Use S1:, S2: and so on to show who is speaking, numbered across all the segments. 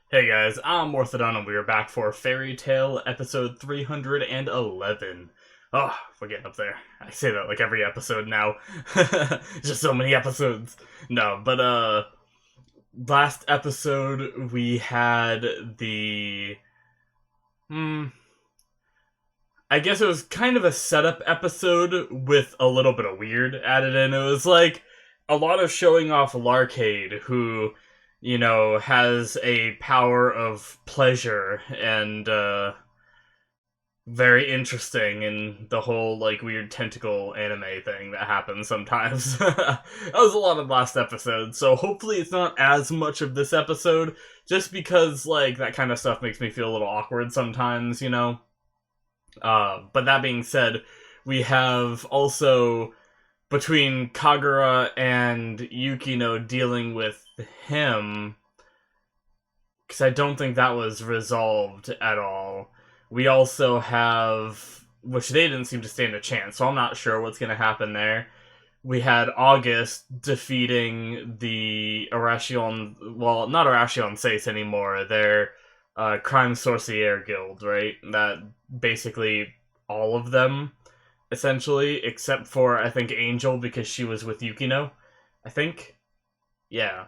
S1: Hey guys, I'm Morthadon and we are back for Fairy Tale episode 311. Oh, we're getting up there. I say that like every episode now. Just so many episodes. No, but last episode we had the I guess it was kind of a setup episode with a little bit of weird added in. It was like a lot of showing off Larcade, who, has a power of pleasure and, very interesting in the whole, like, weird tentacle anime thing that happens sometimes. That was a lot of last episode, so hopefully it's not as much of this episode, just because, like, that kind of stuff makes me feel a little awkward sometimes, you know? But that being said, we have also between Kagura and Yukino dealing with him, because I don't think that was resolved at all. We also have, which they didn't seem to stand a chance, so I'm not sure what's going to happen there. We had August defeating the Arachion, well, not Arachion Seis anymore, their crime sorcier guild, right? That basically all of them, essentially, except for, I think, Angel, because she was with Yukino, I think. Yeah.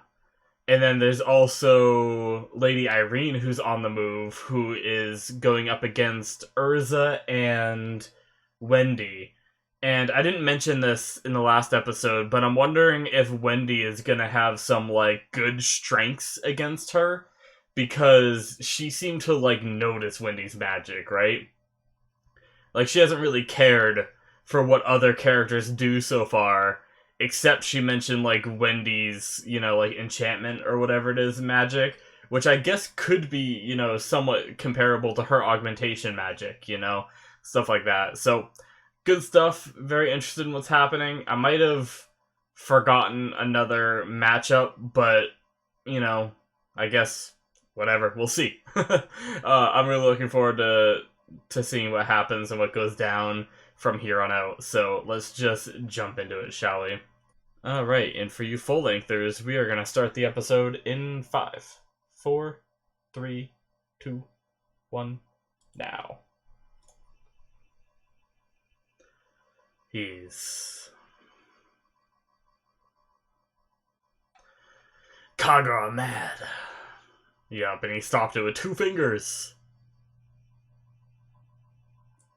S1: And then there's also Lady Irene, who's on the move, who is going up against Urza and Wendy. And I didn't mention this in the last episode, but I'm wondering if Wendy is gonna have some, like, good strengths against her, because she seemed to, like, notice Wendy's magic, right? Like, she hasn't really cared for what other characters do so far, except she mentioned, like, Wendy's, like, enchantment or whatever it is magic, which I guess could be, somewhat comparable to her augmentation magic, stuff like that. So, good stuff. Very interested in what's happening. I might have forgotten another matchup, but, I guess, whatever. We'll see. I'm really looking forward to seeing what happens and what goes down from here on out. So let's just jump into it, shall we? Alright, and for you full lengthers, we are going to start the episode in 5, 4, 3, 2, 1, now. He's Kagura mad. Yup, and he stopped it with 2 fingers.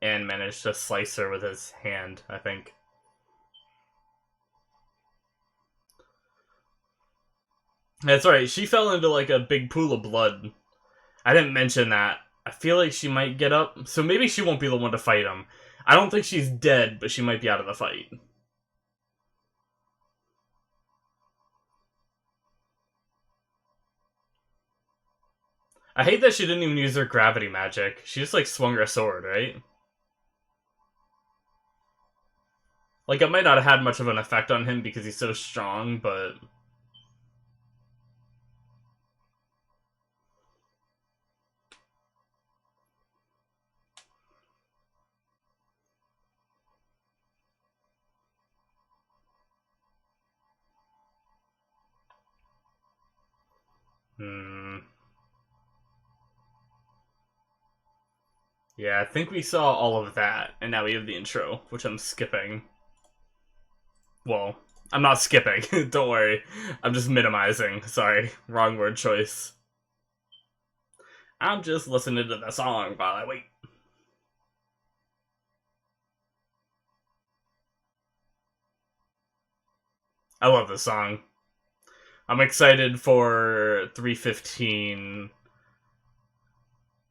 S1: And managed to slice her with his hand, I think. That's right, she fell into like a big pool of blood. I didn't mention that. I feel like she might get up, so maybe she won't be the one to fight him. I don't think she's dead, but she might be out of the fight. I hate that she didn't even use her gravity magic. She just like swung her sword, right? Like, it might not have had much of an effect on him because he's so strong, but... Yeah, I think we saw all of that, and now we have the intro, which I'm skipping. Well, I'm not skipping, don't worry. I'm just minimizing. Sorry, wrong word choice. I'm just listening to the song while I wait. I love this song. I'm excited for 315.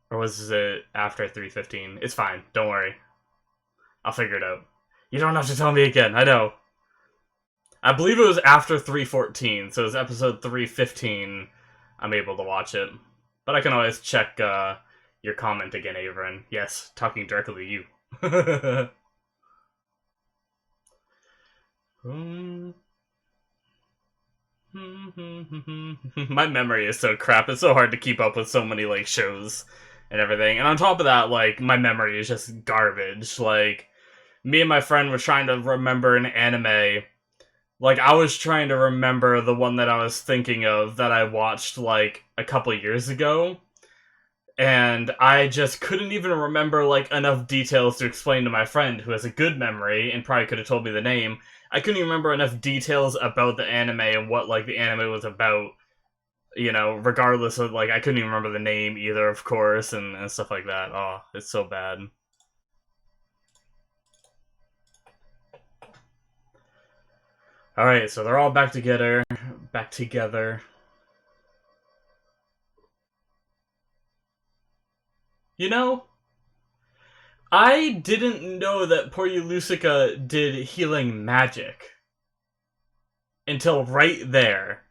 S1: Or was it after 315? It's fine, don't worry. I'll figure it out. You don't have to tell me again, I know. I believe it was after 314, so it's episode 315 I'm able to watch it. But I can always check your comment again, Averin. Yes, talking directly to you. My memory is so crap, it's so hard to keep up with so many, like, shows and everything. And on top of that, like, my memory is just garbage. Like, me and my friend were trying to remember an anime Like, I was trying to remember the one that I was thinking of that I watched, like, a couple years ago, and I just couldn't even remember, like, enough details to explain to my friend, who has a good memory, and probably could have told me the name. I couldn't even remember enough details about the anime and what, like, the anime was about, you know, regardless of, like, I couldn't even remember the name either, of course, and stuff like that. Oh, it's so bad. Alright, so they're all back together. Back together. You know, I didn't know that Poryulusica did healing magic until right there.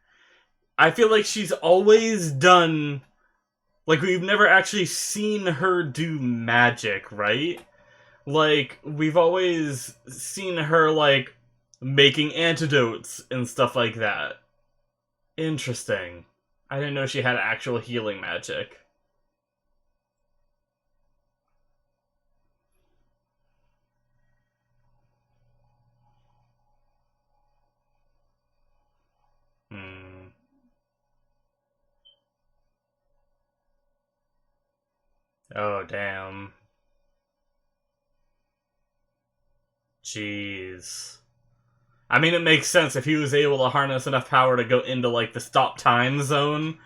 S1: I feel like she's always done. Like, we've never actually seen her do magic, right? Like, we've always seen her, like, making antidotes and stuff like that. Interesting. I didn't know she had actual healing magic. Hmm. Oh, damn. Jeez. I mean, it makes sense if he was able to harness enough power to go into, like, the stop time zone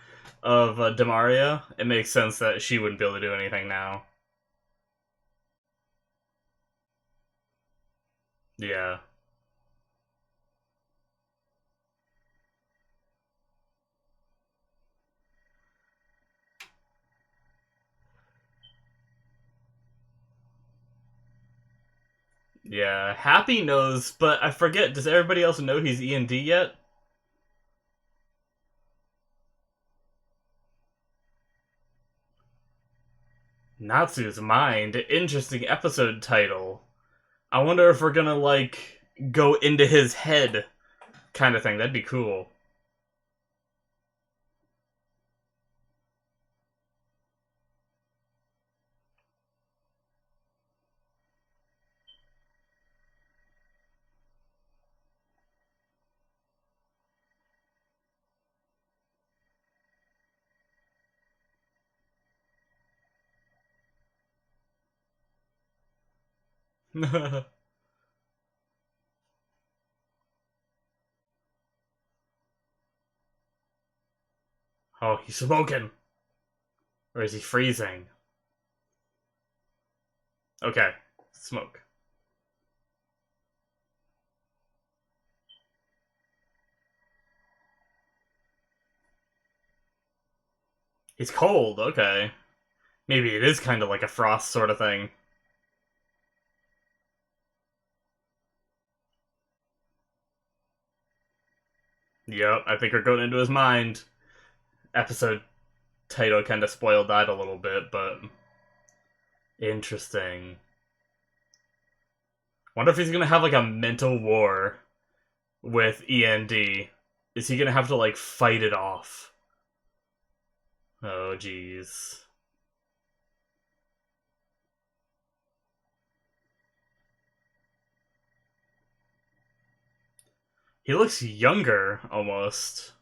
S1: of Demaria. It makes sense that she wouldn't be able to do anything now. Yeah. Yeah. Happy knows, but I forget, does everybody else know he's E.N.D yet? Natsu's Mind. Interesting episode title. I wonder if we're gonna, like, go into his head kind of thing. That'd be cool. Oh, he's smoking. Or is he freezing? Okay. Smoke. He's cold, okay. Maybe it is kind of like a frost sort of thing. Yep, I think we're going into his mind. Episode title kind of spoiled that a little bit, but interesting. Wonder if he's gonna have like a mental war with E.N.D. Is he gonna have to like fight it off? Oh, jeez. He looks younger, almost.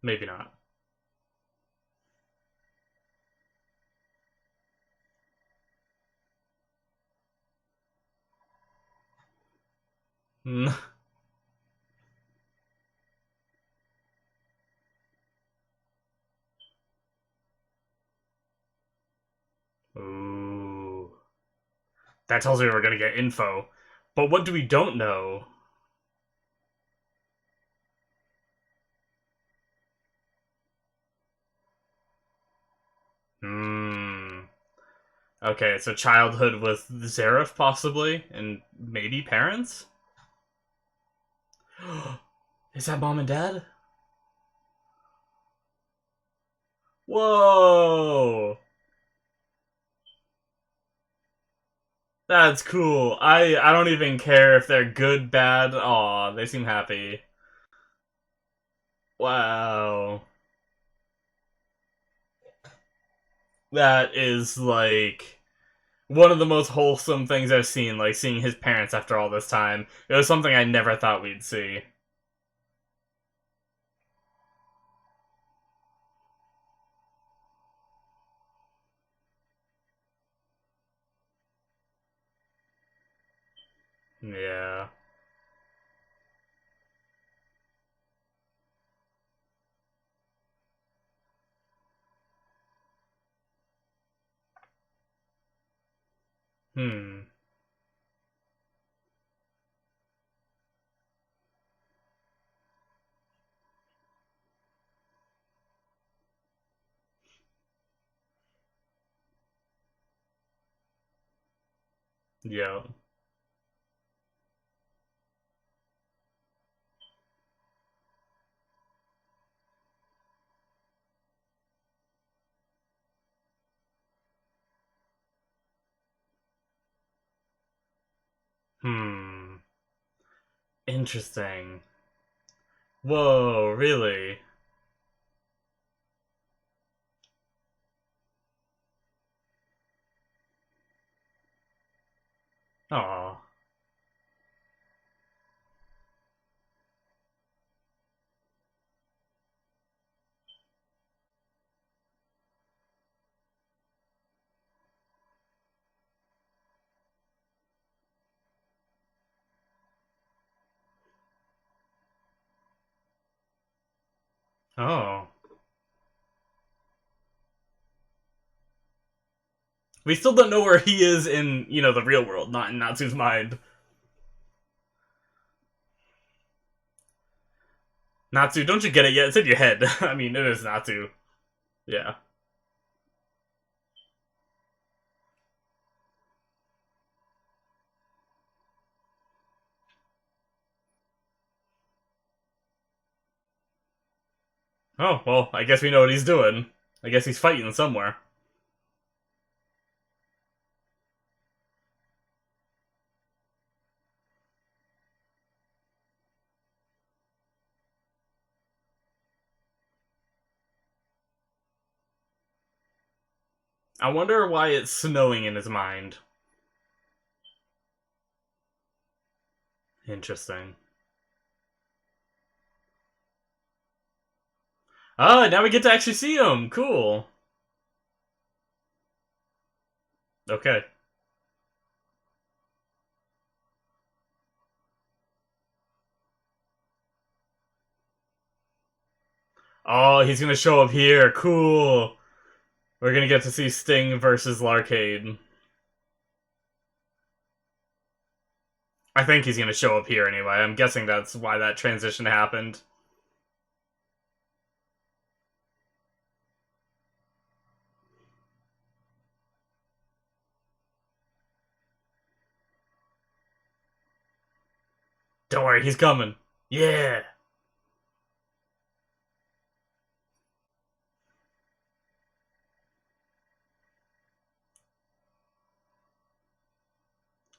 S1: Maybe not. Ooh. That tells me we're gonna get info. But what do we don't know? Hmm. Okay, so childhood with Zareth, possibly, and maybe parents? Is that mom and dad? Whoa! That's cool. I don't even care if they're good, bad. Aw, they seem happy. Wow. That is like one of the most wholesome things I've seen, like seeing his parents after all this time. It was something I never thought we'd see. Yeah. Hmm. Yeah. Hmm. Interesting. Whoa, really? Aw. Oh. We still don't know where he is in, the real world, not in Natsu's mind. Natsu, don't you get it yet? It's in your head. I mean, it is Natsu. Yeah. Oh, well, I guess we know what he's doing. I guess he's fighting somewhere. I wonder why it's snowing in his mind. Interesting. Ah, now we get to actually see him. Cool. Okay. Oh, he's gonna show up here. Cool. We're gonna get to see Sting versus Larcade. I think he's gonna show up here anyway. I'm guessing that's why that transition happened. Don't worry, he's coming. Yeah.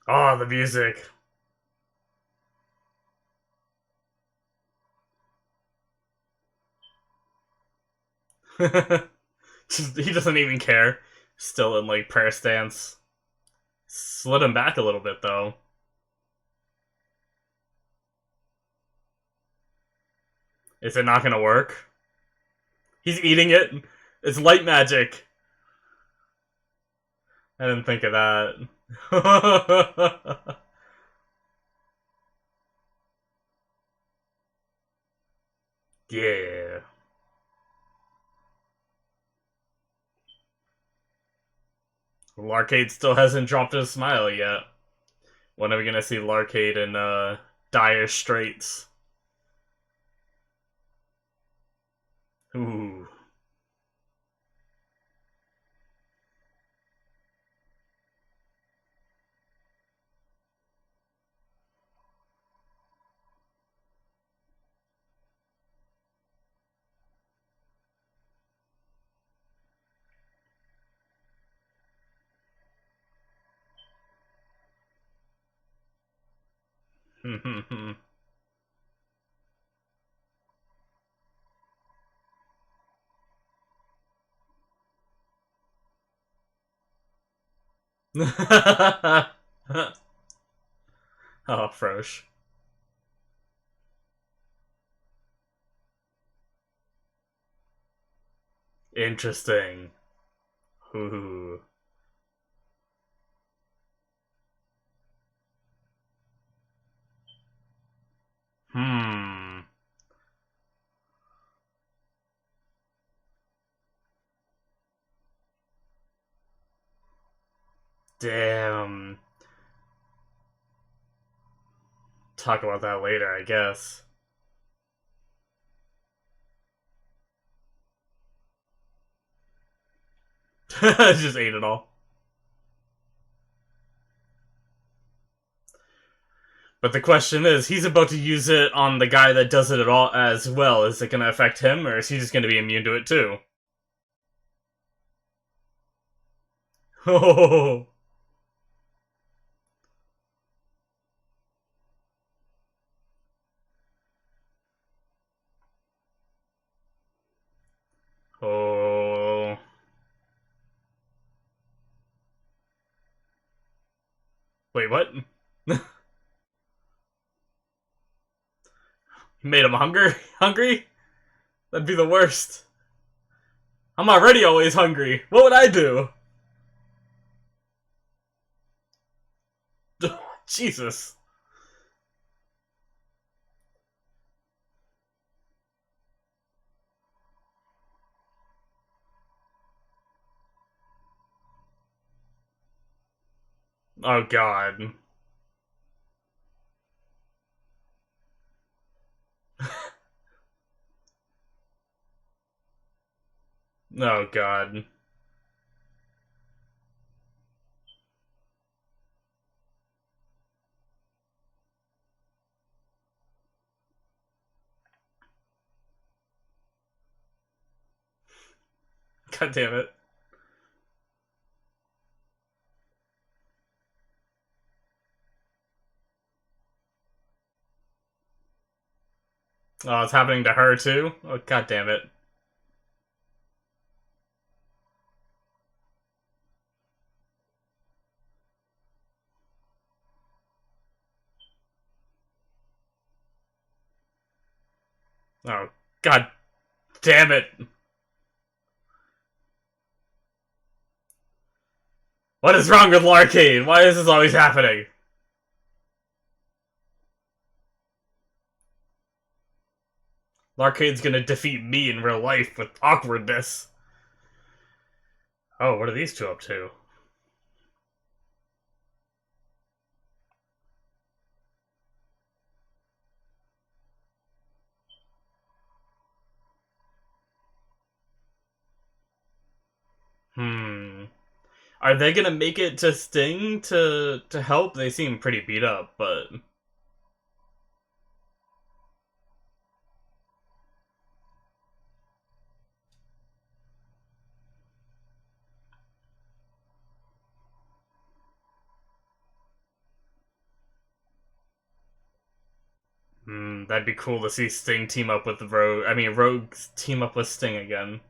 S1: Oh, the music. He doesn't even care. Still in like prayer stance. Slid him back a little bit though. Is it not gonna work? He's eating it. It's light magic. I didn't think of that. Yeah. Larcade still hasn't dropped his smile yet. When are we gonna see Larcade in dire straits? Ooh. Oh, Frosh. Interesting. Ooh. Hmm. Damn. Talk about that later, I guess. Just ate it all. But the question is, he's about to use it on the guy that does it at all as well. Is it going to affect him, or is he just going to be immune to it too? Oh, oh. Wait, what? He made him hungry? That'd be the worst. I'm already always hungry. What would I do? Jesus. Oh, God. Oh, God. God damn it. Oh, it's happening to her too? Oh, god damn it. Oh, god damn it. What is wrong with Larcade? Why is this always happening? Larcade's gonna defeat me in real life with awkwardness. Oh, what are these two up to? Hmm. Are they gonna make it to Sting to help? They seem pretty beat up, but that'd be cool to see Sting team up with Rogue. I mean, Rogue team up with Sting again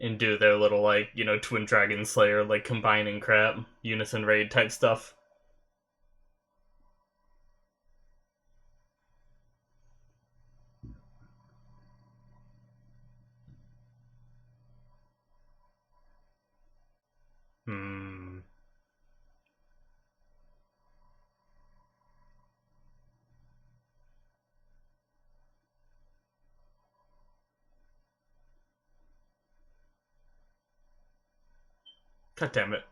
S1: and do their little like Twin Dragon Slayer like combining crap, unison raid type stuff. Hmm. God damn it.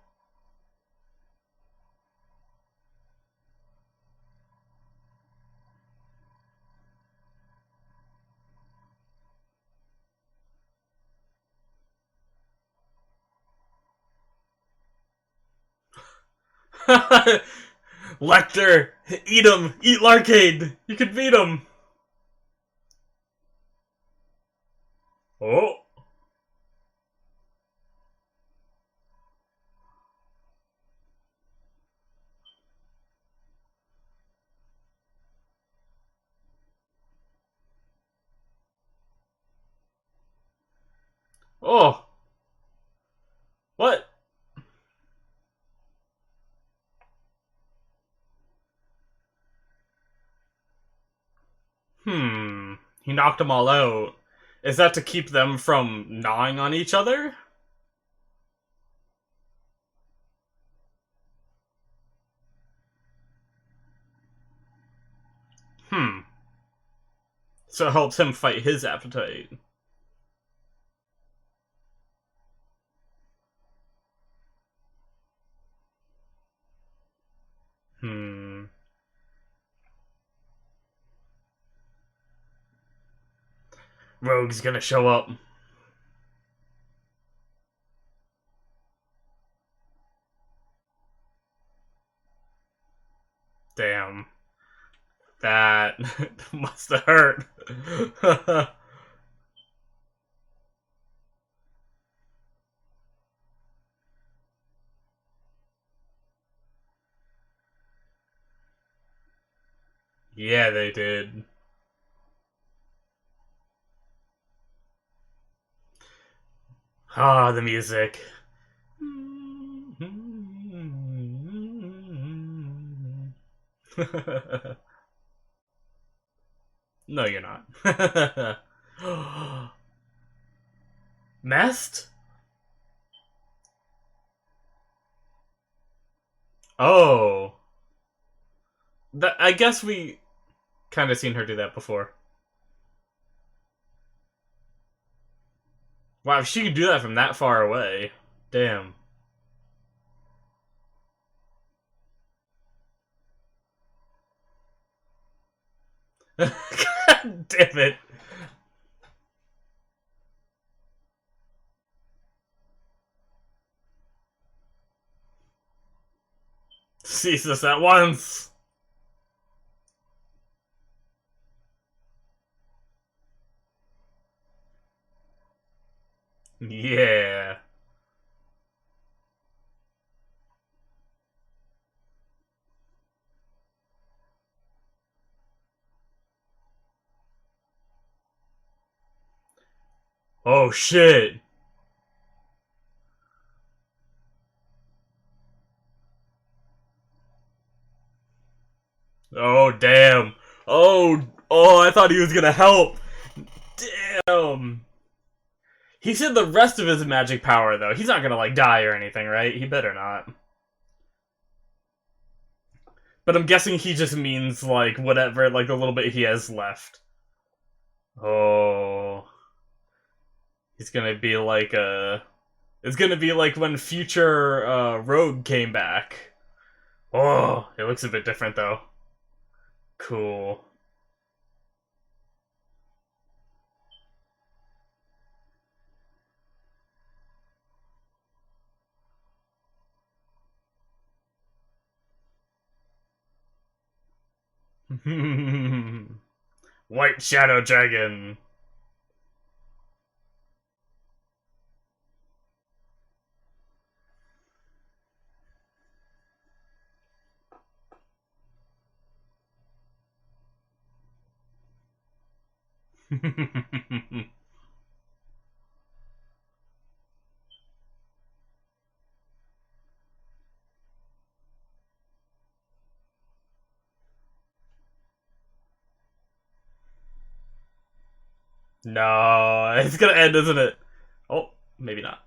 S1: Lecter, eat him, eat Larcade. You can beat him. Oh, oh, what? He knocked them all out. Is that to keep them from gnawing on each other? Hmm. So it helps him fight his appetite. Hmm. Rogue's gonna show up. Damn. That must have hurt. Yeah, they did. Ah, the music. No, you're not. Messed? Oh. I guess we kind of seen her do that before. Wow, if she could do that from that far away. Damn. God damn it. Sees this at once. Yeah. Oh shit. Oh damn. Oh, I thought he was gonna help. Damn. He said the rest of his magic power though. He's not gonna like die or anything, right? He better not. But I'm guessing he just means like whatever, like the little bit he has left. Oh. He's gonna be like a. It's gonna be like when future Rogue came back. Oh, it looks a bit different though. Cool. White Shadow Dragon. No, it's gonna end, isn't it? Oh, maybe not.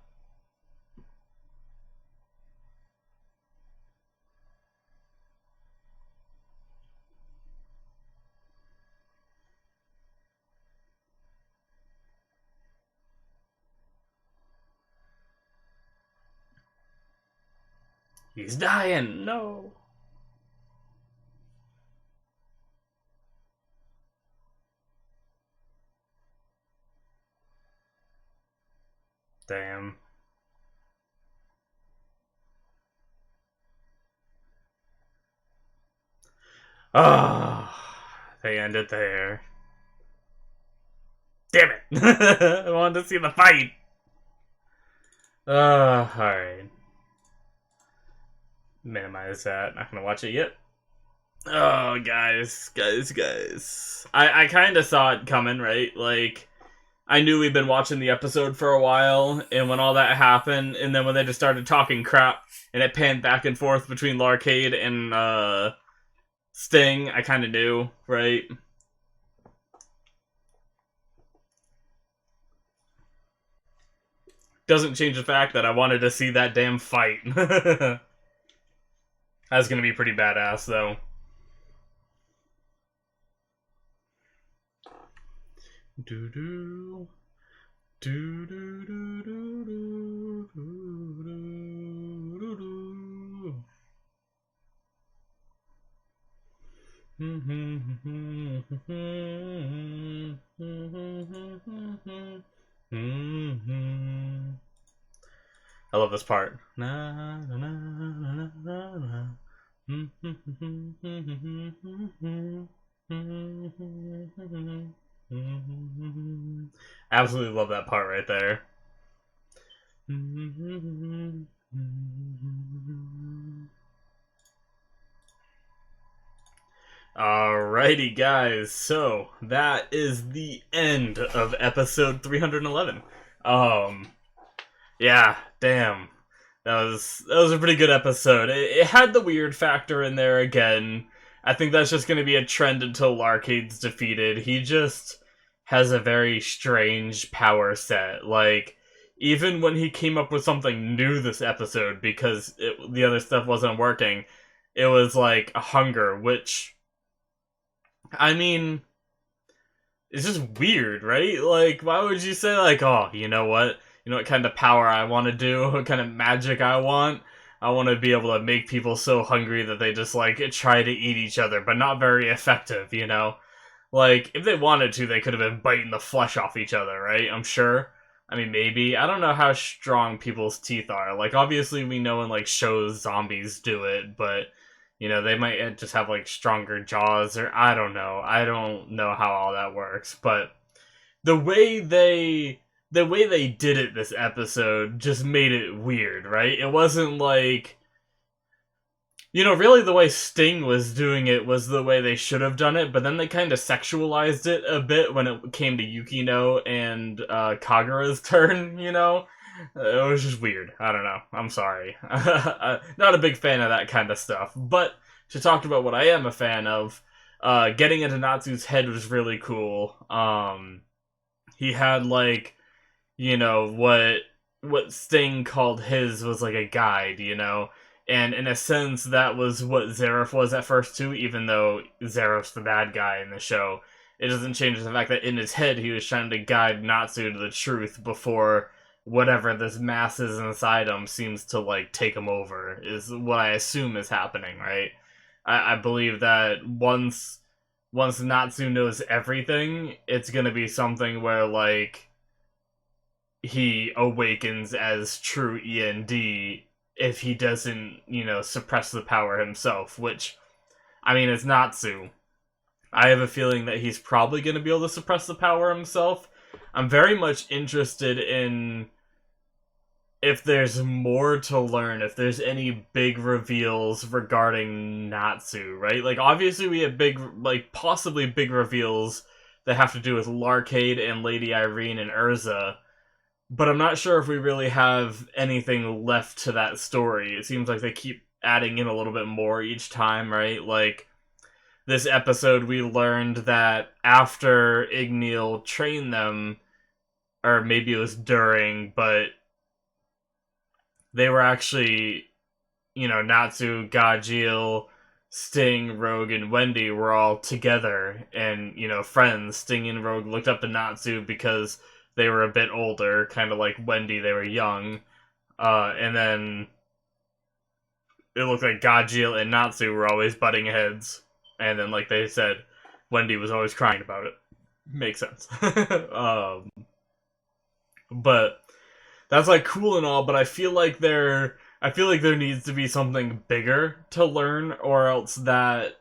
S1: He's dying. No. Damn. Ah, oh, they ended there. Damn it! I wanted to see the fight. Alright. Minimize that. Not gonna watch it yet. Oh, guys. I kind of saw it coming, right? Like, I knew we'd been watching the episode for a while, and when all that happened, and then when they just started talking crap, and it panned back and forth between Larcade and Sting, I kind of knew, right? doesn't change the fact that I wanted to see that damn fight. That's gonna be pretty badass, though. Do do do do do do do do do. I love this part. Absolutely love that part right there. Alrighty, guys, so that is the end of episode 311. Yeah, damn. That was a pretty good episode. It had the weird factor in there again. I think that's just going to be a trend until Larcade's defeated. He just has a very strange power set. Like, even when he came up with something new this episode, because the other stuff wasn't working, it was like a hunger, which, I mean, it's just weird, right? Like, why would you say, like, oh, you know what? You know what kind of power I want to do? What kind of magic I want? I want to be able to make people so hungry that they just, like, try to eat each other, but not very effective, you know? Like, if they wanted to, they could have been biting the flesh off each other, right? I'm sure. I mean, maybe. I don't know how strong people's teeth are. Like, obviously we know in, like, shows zombies do it, but, you know, they might just have, like, stronger jaws, or I don't know. I don't know how all that works, but the way they did it this episode just made it weird, right? It wasn't like, you know, really the way Sting was doing it was the way they should have done it, but then they kind of sexualized it a bit when it came to Yukino and Kagura's turn, you know? It was just weird. I don't know. I'm sorry. Not a big fan of that kind of stuff. But to talk about what I am a fan of, getting into Natsu's head was really cool. He had, like, you know, what Sting called his was like a guide, you know? And in a sense, that was what Zeref was at first too, even though Zeref's the bad guy in the show. It doesn't change the fact that in his head, he was trying to guide Natsu to the truth before whatever this mass is inside him seems to, like, take him over, is what I assume is happening, right? I believe that once Natsu knows everything, it's gonna be something where, like, he awakens as true E.N.D. if he doesn't, you know, suppress the power himself, which, I mean, it's Natsu. I have a feeling that he's probably going to be able to suppress the power himself. I'm very much interested in if there's more to learn, if there's any big reveals regarding Natsu, right? Like, obviously we have big, like, possibly big reveals that have to do with Larcade and Lady Irene and Urza, but I'm not sure if we really have anything left to that story. It seems like they keep adding in a little bit more each time, right? Like, this episode we learned that after Igneal trained them, or maybe it was during, but they were actually, you know, Natsu, Gajeel, Sting, Rogue, and Wendy were all together and, you know, friends. Sting and Rogue looked up to Natsu because they were a bit older, kind of like Wendy, they were young. And then it looked like Gajeel and Natsu were always butting heads. And then, like they said, Wendy was always crying about it. Makes sense. But that's, like, cool and all, but I feel like there needs to be something bigger to learn, or else that,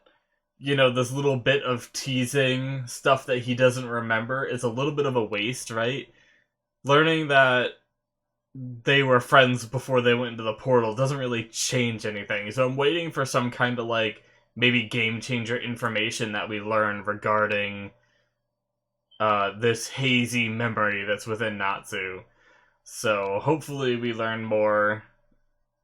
S1: you know, this little bit of teasing stuff that he doesn't remember is a little bit of a waste, right? Learning that they were friends before they went into the portal doesn't really change anything, so I'm waiting for some kind of, like, maybe game changer information that we learn regarding this hazy memory that's within Natsu. So hopefully we learn more,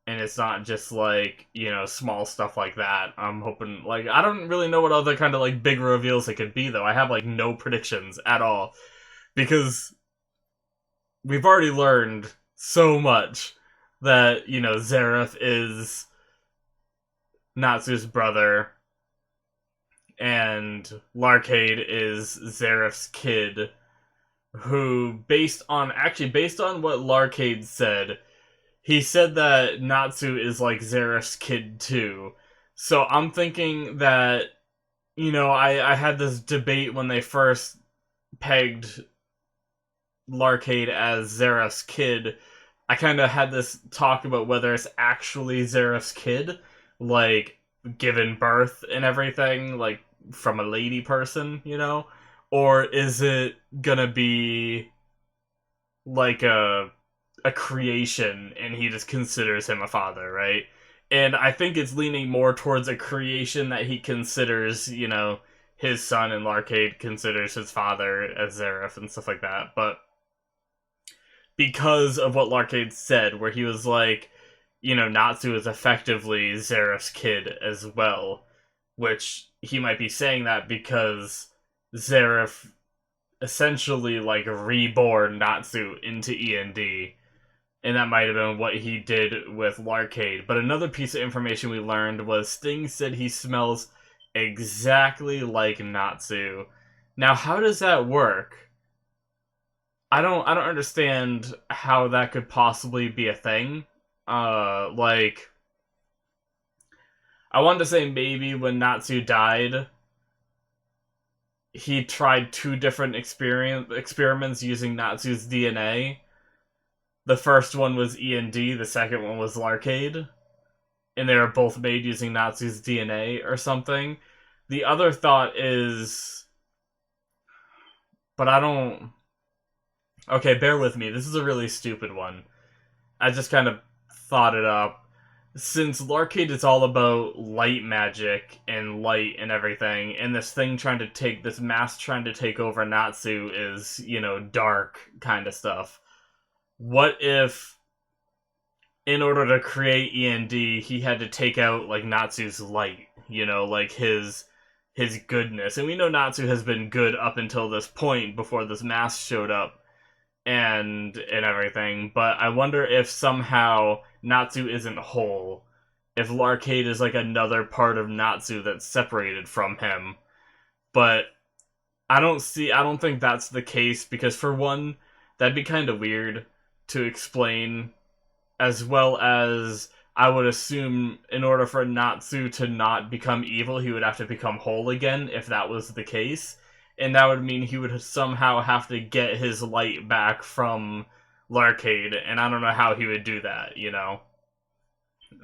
S1: and it's not just, like, you know, small stuff like that. I'm hoping, like, I don't really know what other kind of, like, big reveals it could be, though. I have, like, no predictions at all, because we've already learned so much that, Zareth is Natsu's brother and Larcade is Zareth's kid, who, based on what Larcade said, he said that Natsu is like Zareth's kid too. So I'm thinking that, I had this debate when they first pegged Larcade as Zareth's kid. I kind of had this talk about whether it's actually Zareth's kid, like, given birth and everything, like, from a lady person, or is it gonna be like a creation and he just considers him a father, right? And I think it's leaning more towards a creation that he considers, his son, and Larcade considers his father as Zareth and stuff like that. But because of what Larcade said, where he was like, Natsu is effectively Zareth's kid as well, which he might be saying that because Zareth essentially, like, reborn Natsu into E.N.D., and that might have been what he did with Larcade. But another piece of information we learned was Sting said he smells exactly like Natsu. Now, how does that work? I don't understand how that could possibly be a thing. Like, I wanted to say maybe when Natsu died, he tried two different experiments using Natsu's DNA. The first one was E.N.D, the second one was Larcade, and they were both made using Natsu's DNA or something. The other thought is, but I don't. Okay, bear with me. This is a really stupid one. I just kind of thought it up. Since Larcade is all about light magic and light and everything, and this mask trying to take over Natsu is, dark kind of stuff. What if, in order to create E.N.D, he had to take out, like, Natsu's light, like his goodness. And we know Natsu has been good up until this point before this mask showed up and everything, but I wonder if somehow Natsu isn't whole. If Larcade is like another part of Natsu that's separated from him. But I don't think that's the case, because for one, that'd be kind of weird to explain, as well as I would assume in order for Natsu to not become evil, he would have to become whole again, if that was the case. And that would mean he would somehow have to get his light back from Larcade, and I don't know how he would do that,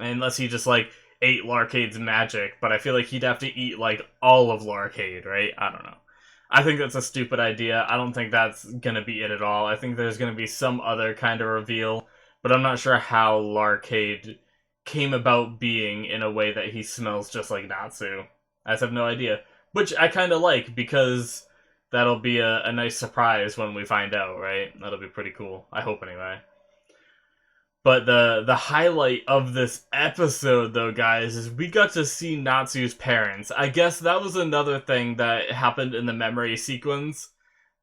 S1: Unless he just, like, ate Larcade's magic, but I feel like he'd have to eat, like, all of Larcade, right? I don't know. I think that's a stupid idea. I don't think that's gonna be it at all. I think there's gonna be some other kind of reveal, but I'm not sure how Larcade came about being in a way that he smells just like Natsu. I just have no idea. Which I kind of like, because that'll be a nice surprise when we find out, right? That'll be pretty cool. I hope, anyway. But the highlight of this episode, though, guys, is we got to see Natsu's parents. I guess that was another thing that happened in the memory sequence.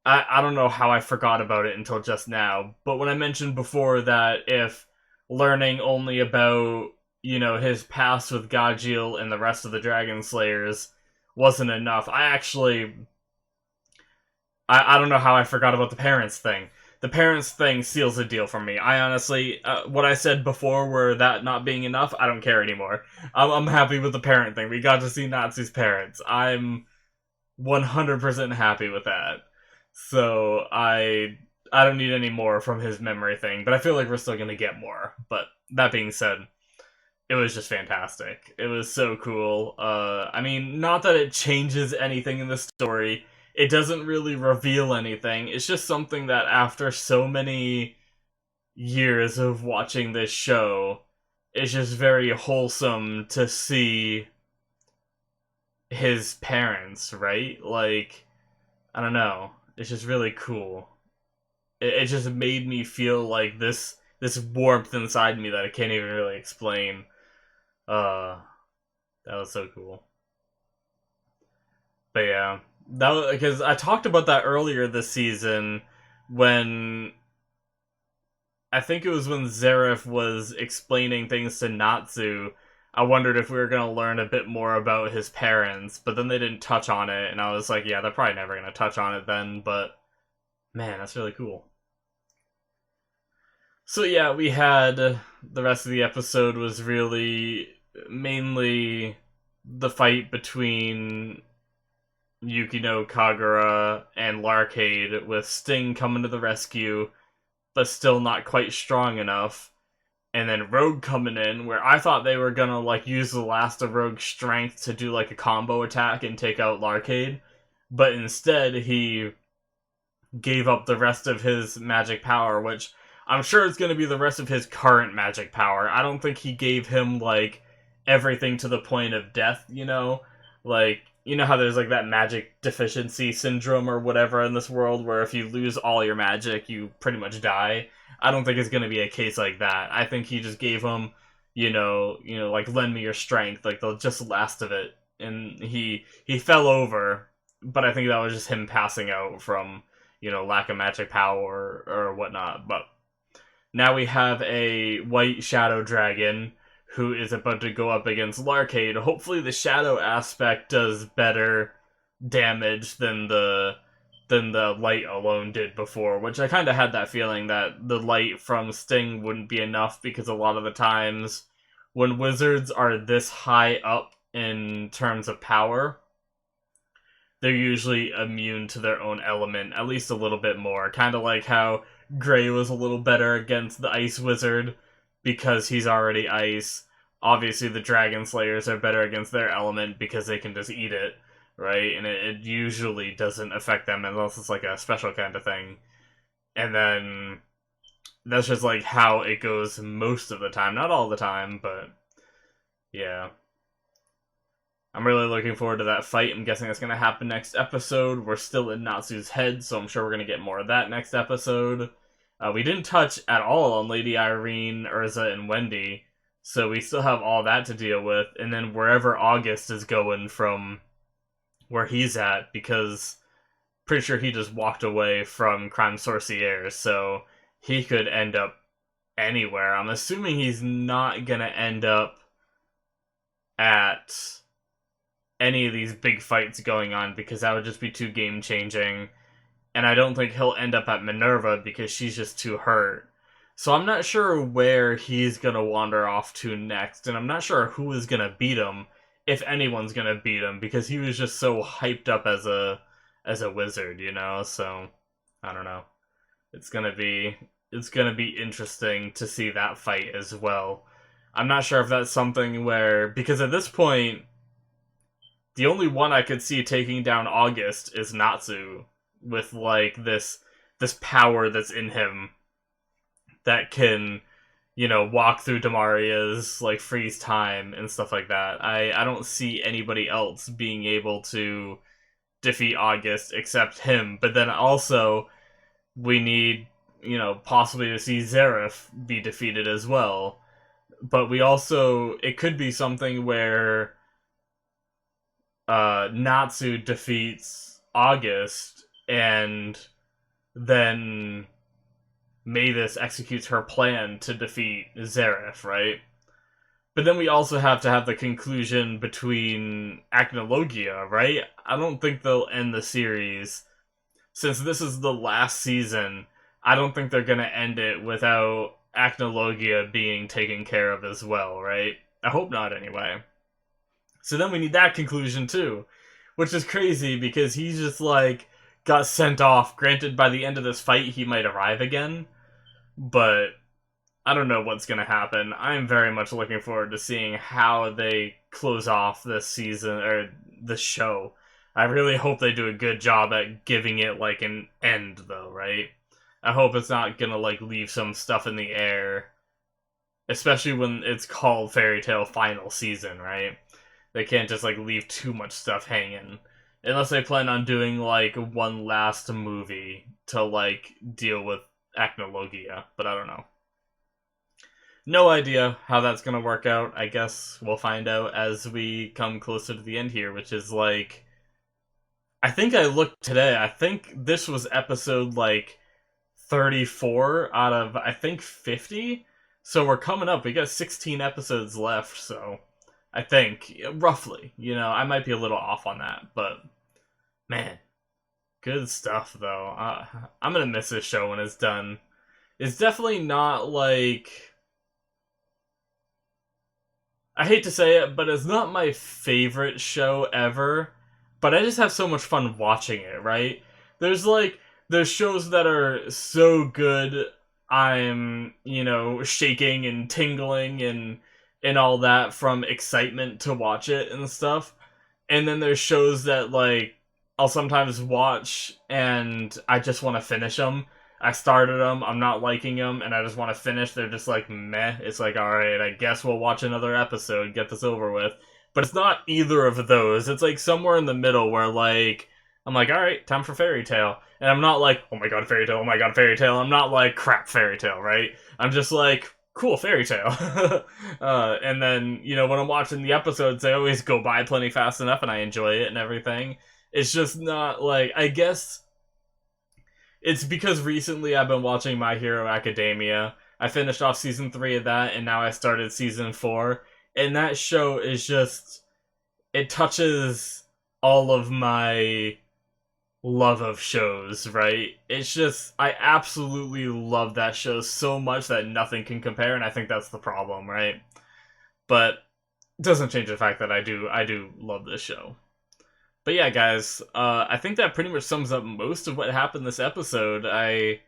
S1: I don't know how I forgot about it until just now, but when I mentioned before that if learning only about, his past with Gajeel and the rest of the Dragon Slayers wasn't enough, I don't know how I forgot about the parents thing. The parents thing seals the deal for me. I honestly, what I said before were that not being enough, I don't care anymore. I'm happy with the parent thing. We got to see Natsu's parents. I'm 100% happy with that. So I don't need any more from his memory thing, but I feel like we're still gonna get more. But that being said, it was just fantastic. It was so cool. I mean, not that it changes anything in the story. It doesn't really reveal anything. It's just something that after so many years of watching this show, it's just very wholesome to see his parents, right? Like, I don't know. It's just really cool. It just made me feel like this warmth inside me that I can't even really explain. Uh, that was so cool. But yeah, that was because I talked about that earlier this season when I think it was when Zareth was explaining things to Natsu, I wondered if we were going to learn a bit more about his parents, but then they didn't touch on it, and I was like, yeah, they're probably never going to touch on it then, but man, that's really cool. So yeah, we had the rest of the episode was really mainly the fight between Yukino Kagura and Larcade, with Sting coming to the rescue, but still not quite strong enough. And then Rogue coming in, where I thought they were gonna like use the last of Rogue's strength to do like a combo attack and take out Larcade, but instead he gave up the rest of his magic power, which I'm sure is gonna be the rest of his current magic power. I don't think he gave him like everything to the point of death, you know? Like, you know how there's like that magic deficiency syndrome or whatever in this world where if you lose all your magic, you pretty much die. I don't think it's going to be a case like that. I think he just gave him, like lend me your strength, like the just last of it, and he fell over, but I think that was just him passing out from lack of magic power or whatnot. But now we have a white shadow dragon who is about to go up against Larcade. Hopefully the shadow aspect does better damage than the light alone did before, which I kind of had that feeling that the light from Sting wouldn't be enough, because a lot of the times when wizards are this high up in terms of power, they're usually immune to their own element, at least a little bit more. Kind of like how Gray was a little better against the Ice Wizard because he's already ice. Obviously, the Dragon Slayers are better against their element because they can just eat it, right? And it usually doesn't affect them unless it's like a special kind of thing. And then that's just like how it goes most of the time. Not all the time, but yeah. I'm really looking forward to that fight. I'm guessing that's going to happen next episode. We're still in Natsu's head, so I'm sure we're going to get more of that next episode. We didn't touch at all on Lady Irene, Urza, and Wendy, so we still have all that to deal with. And then wherever August is going from where he's at, because pretty sure he just walked away from Crime Sorcière, so he could end up anywhere. I'm assuming he's not going to end up at any of these big fights going on, because that would just be too game-changing. And I don't think he'll end up at Minerva because she's just too hurt. So I'm not sure where he's going to wander off to next, and I'm not sure who is going to beat him, if anyone's going to beat him, because he was just so hyped up as a wizard, so I don't know. It's going to be interesting to see that fight as well. I'm not sure if that's something where, because at this point the only one I could see taking down August is Natsu, with like this power that's in him that can, walk through Damaria's like freeze time and stuff like that. I don't see anybody else being able to defeat August except him. But then also we need, possibly to see Zareth be defeated as well. But it could be something where Natsu defeats August, and then Mavis executes her plan to defeat Zareth, right? But then we also have to have the conclusion between Acnologia, right? I don't think they'll end the series. Since this is the last season, I don't think they're gonna end it without Acnologia being taken care of as well, right? I hope not, anyway. So then we need that conclusion too, which is crazy because he's just like got sent off. Granted, by the end of this fight, he might arrive again, but I don't know what's going to happen. I'm very much looking forward to seeing how they close off this season, or this show. I really hope they do a good job at giving it like an end, though, right? I hope it's not going to like leave some stuff in the air, especially when it's called Fairy Tail Final Season, right? They can't just like leave too much stuff hanging. Unless they plan on doing like one last movie to like deal with Acnologia, but I don't know. No idea how that's gonna work out. I guess we'll find out as we come closer to the end here, which is like, I think I looked today, I think this was episode like 34 out of, I think, 50. So we're coming up. We got 16 episodes left, so I think, roughly. You know, I might be a little off on that, but man, good stuff, though. I'm gonna miss this show when it's done. It's definitely not like... I hate to say it, but it's not my favorite show ever. But I just have so much fun watching it, right? There's shows that are so good, I'm, you know, shaking and tingling and all that from excitement to watch it and stuff. And then there's shows that, like, I'll sometimes watch and I just want to finish them. I started them, I'm not liking them, and I just want to finish. They're just like, meh. It's like, alright, I guess we'll watch another episode, get this over with. But it's not either of those. It's like somewhere in the middle where, like, I'm like, alright, time for Fairy Tail. And I'm not like, oh my god, Fairy Tail, oh my god, Fairy Tail. I'm not like, crap, Fairy Tail, right? I'm just like, cool, Fairy Tail. And then, you know, when I'm watching the episodes, they always go by plenty fast enough and I enjoy it and everything. It's just not, like, I guess it's because recently I've been watching My Hero Academia. I finished off season 3 of that, and now I started season 4. And that show is just... it touches all of my love of shows, right? It's just... I absolutely love that show so much that nothing can compare, and I think that's the problem, right? But it doesn't change the fact that I do love this show. But yeah, guys, I think that pretty much sums up most of what happened this episode. I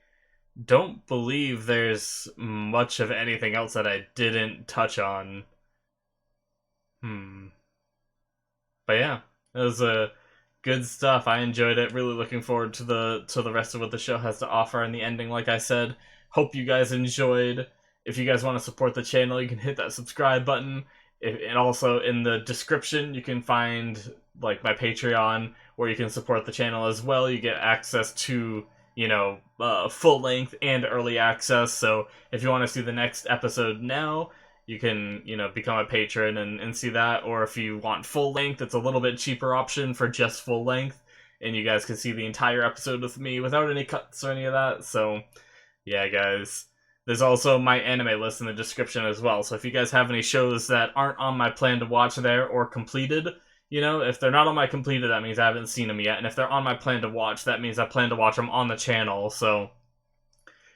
S1: don't believe there's much of anything else that I didn't touch on. But yeah, it was good stuff. I enjoyed it. Really looking forward to the rest of what the show has to offer and the ending, like I said. Hope you guys enjoyed. If you guys want to support the channel, you can hit that subscribe button. And also in the description, you can find like my Patreon, where you can support the channel as well. You get access to, you know, full length and early access. So if you want to see the next episode now, you can, you know, become a patron and see that. Or if you want full length, it's a little bit cheaper option for just full length, and you guys can see the entire episode with me without any cuts or any of that. So yeah, guys. There's also my anime list in the description as well, so if you guys have any shows that aren't on my plan to watch there or completed, you know, if they're not on my completed, that means I haven't seen them yet, and if they're on my plan to watch, that means I plan to watch them on the channel. So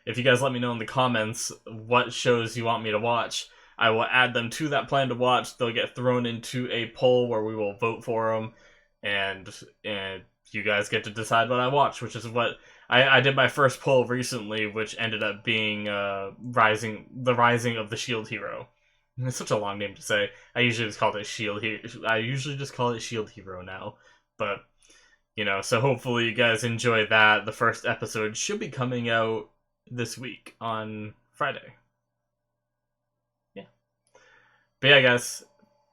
S1: if you guys let me know in the comments what shows you want me to watch, I will add them to that plan to watch. They'll get thrown into a poll where we will vote for them, and you guys get to decide what I watch, which is what... I did my first poll recently, which ended up being the Rising of the Shield Hero. It's such a long name to say. I usually just call it Shield Hero now. But, you know, so hopefully you guys enjoy that. The first episode should be coming out this week on Friday. Yeah. But yeah, guys.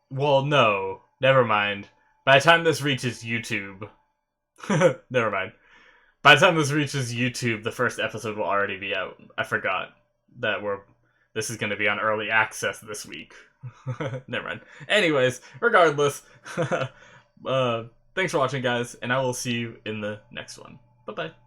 S1: Well, no. Never mind. By the time this reaches YouTube... never mind. By the time this reaches YouTube, the first episode will already be out. I forgot that this is going to be on early access this week. Never mind. Anyways, regardless, thanks for watching, guys, and I will see you in the next one. Bye-bye.